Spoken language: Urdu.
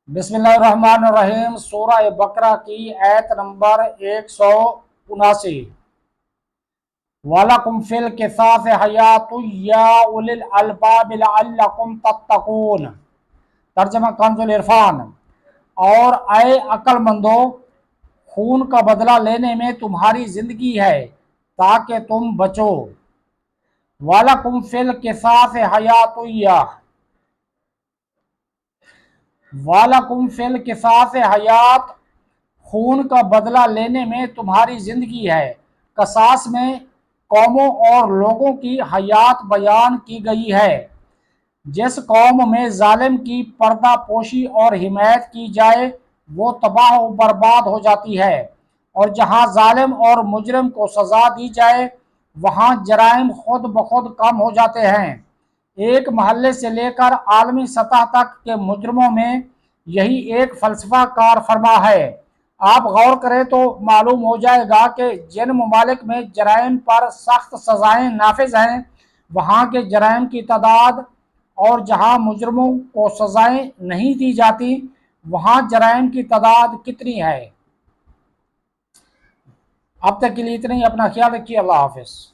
بسم اللہ الرحمن الرحیم۔ سورہ بقرہ کی آیت نمبر 179۔ وَلَكُمْ فِي الْقِصَاصِ حَیَاةٌ یَا أُولِی الْأَلْبَابِ لَعَلَّکُمْ تَتَّقُونَ۔ ترجمہ کنز العرفان۔ اور اے عقل مندو، خون کا بدلہ لینے میں تمہاری زندگی ہے تاکہ تم بچو۔ وَلَكُمْ فِي الْقِصَاصِ حَیَاةٌ وَلَكُمْ فِي الْقِصَاصِ حیات، خون کا بدلہ لینے میں تمہاری زندگی ہے۔ قصاص میں قوموں اور لوگوں کی حیات بیان کی گئی ہے۔ جس قوم میں ظالم کی پردہ پوشی اور حمایت کی جائے وہ تباہ و برباد ہو جاتی ہے، اور جہاں ظالم اور مجرم کو سزا دی جائے وہاں جرائم خود بخود کم ہو جاتے ہیں۔ ایک محلے سے لے کر عالمی سطح تک کے مجرموں میں یہی ایک فلسفہ کار فرما ہے۔ آپ غور کریں تو معلوم ہو جائے گا کہ جن ممالک میں جرائم پر سخت سزائیں نافذ ہیں وہاں کے جرائم کی تعداد، اور جہاں مجرموں کو سزائیں نہیں دی جاتی وہاں جرائم کی تعداد کتنی ہے۔ اب تک کے لیے اتنا ہی، اپنا خیال رکھیے، اللہ حافظ۔